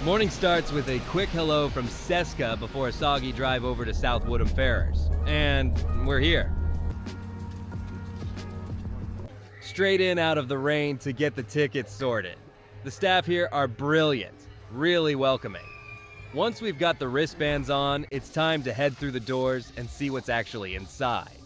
Morning starts with a quick hello from Seska before a soggy drive over to South Woodham Ferrers. And we're here. Straight in out of the rain to get the tickets sorted. The staff here are brilliant, really welcoming. Once we've got the wristbands on, it's time to head through the doors and see what's actually inside.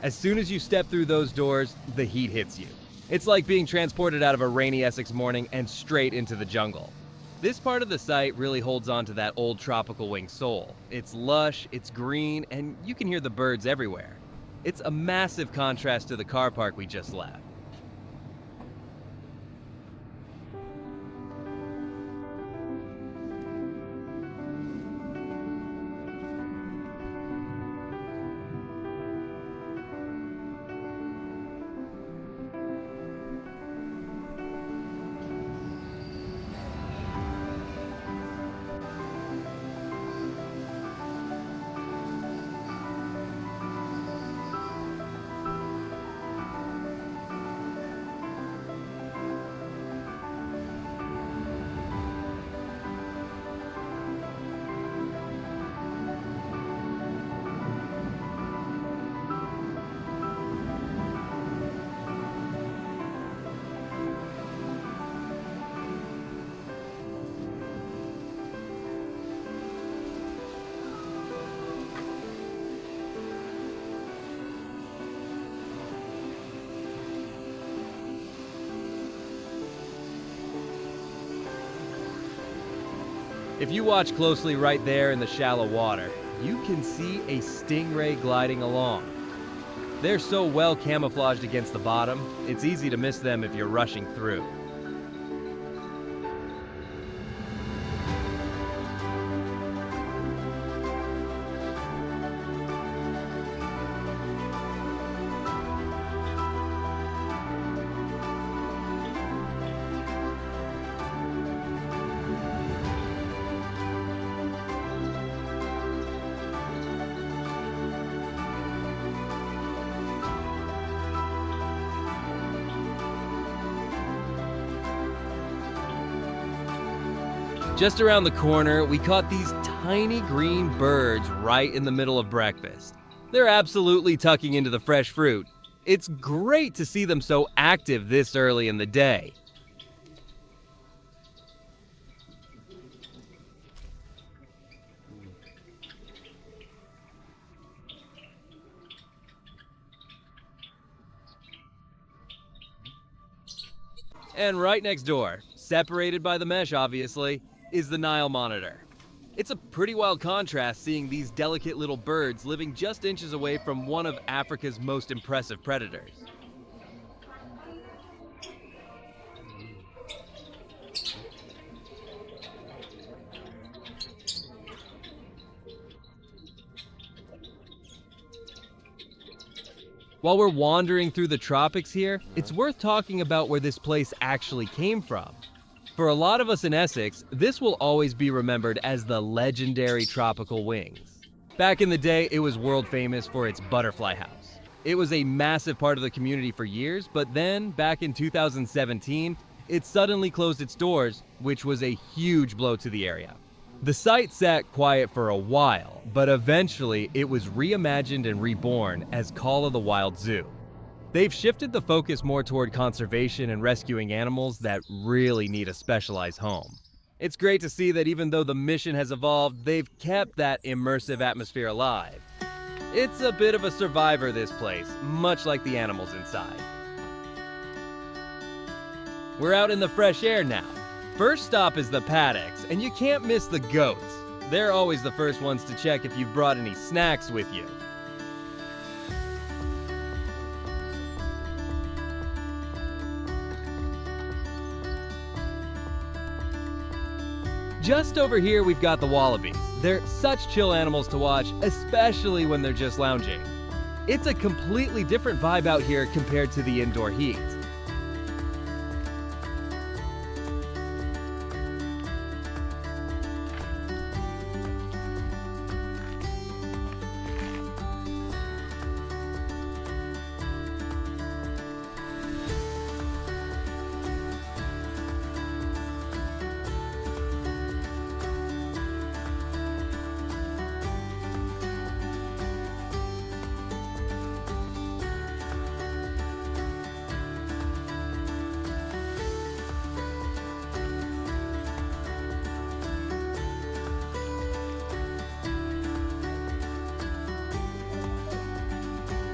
As soon as you step through those doors, the heat hits you. It's like being transported out of a rainy Essex morning and straight into the jungle. This part of the site really holds on to that old tropical wing soul. It's lush, it's green, and you can hear the birds everywhere. It's a massive contrast to the car park we just left. If you watch closely right there in the shallow water, you can see a stingray gliding along. They're so well camouflaged against the bottom, it's easy to miss them if you're rushing through. Just around the corner, we caught these tiny green birds right in the middle of breakfast. They're absolutely tucking into the fresh fruit. It's great to see them so active this early in the day. And right next door, separated by the mesh obviously, is the Nile Monitor. It's a pretty wild contrast seeing these delicate little birds living just inches away from one of Africa's most impressive predators. While we're wandering through the tropics here, it's worth talking about where this place actually came from. For a lot of us in Essex, this will always be remembered as the legendary tropical wings. Back in the day, it was world famous for its butterfly house. It was a massive part of the community for years, but then, back in 2017, it suddenly closed its doors, which was a huge blow to the area. The site sat quiet for a while, but eventually it was reimagined and reborn as Call of the Wild Zoo. They've shifted the focus more toward conservation and rescuing animals that really need a specialized home. It's great to see that even though the mission has evolved, they've kept that immersive atmosphere alive. It's a bit of a survivor, this place, much like the animals inside. We're out in the fresh air now. First stop is the Paddocks, and you can't miss the goats. They're always the first ones to check if you've brought any snacks with you. Just over here, we've got the Wallabies. They're such chill animals to watch, especially when they're just lounging. It's a completely different vibe out here compared to the indoor heat.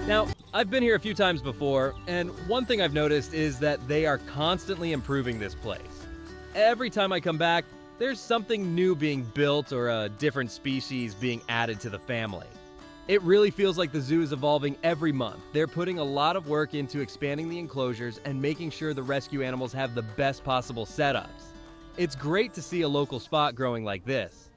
Now, I've been here a few times before, and one thing I've noticed is that they are constantly improving this place. Every time I come back, there's something new being built or a different species being added to the family. It really feels like the zoo is evolving every month. They're putting a lot of work into expanding the enclosures and making sure the rescue animals have the best possible setups. It's great to see a local spot growing like this.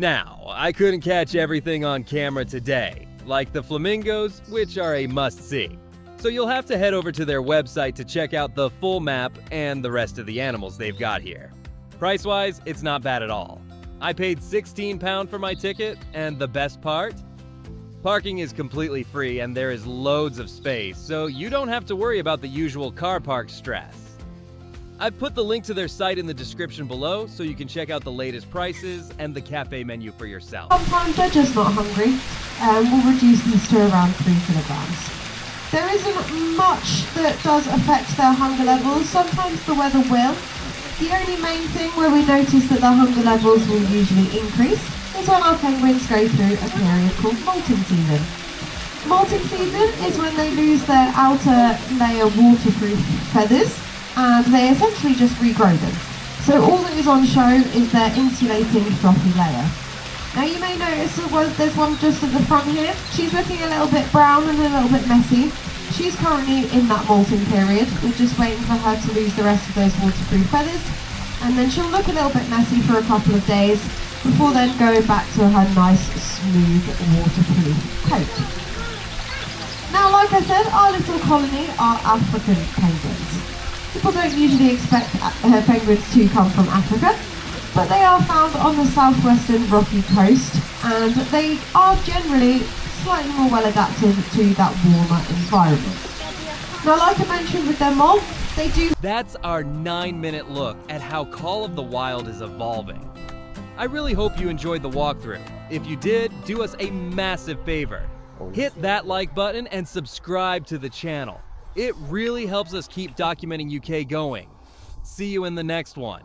Now, I couldn't catch everything on camera today, like the flamingos, which are a must-see. So you'll have to head over to their website to check out the full map and the rest of the animals they've got here. Price-wise, it's not bad at all. I paid £16 for my ticket, and the best part? Parking is completely free and there is loads of space, so you don't have to worry about the usual car park stress. I've put the link to their site in the description below so you can check out the latest prices and the cafe menu for yourself. Sometimes they're just not hungry, we'll reduce these to around 3 kilograms. There isn't much that does affect their hunger levels. Sometimes the weather will. The only main thing where we notice that their hunger levels will usually increase is when our penguins go through a period called molting season. Molting season is when they lose their outer layer waterproof feathers, and they essentially just regrow them. So all that is on show is their insulating fluffy layer. Now you may notice there's one just at the front here. She's looking a little bit brown and a little bit messy. She's currently in that molting period. We're just waiting for her to lose the rest of those waterproof feathers, and then she'll look a little bit messy for a couple of days before then going back to her nice, smooth, waterproof coat. Now, like I said, our little colony are African penguins. People don't usually expect penguins to come from Africa, but they are found on the southwestern rocky coast, and they are generally slightly more well adapted to that warmer environment. Now, like I mentioned with their molt, they do... That's our 9-minute look at how Call of the Wild is evolving. I really hope you enjoyed the walkthrough. If you did, do us a massive favor. Hit that like button and subscribe to the channel. It really helps us keep Documenting UK going. See you in the next one.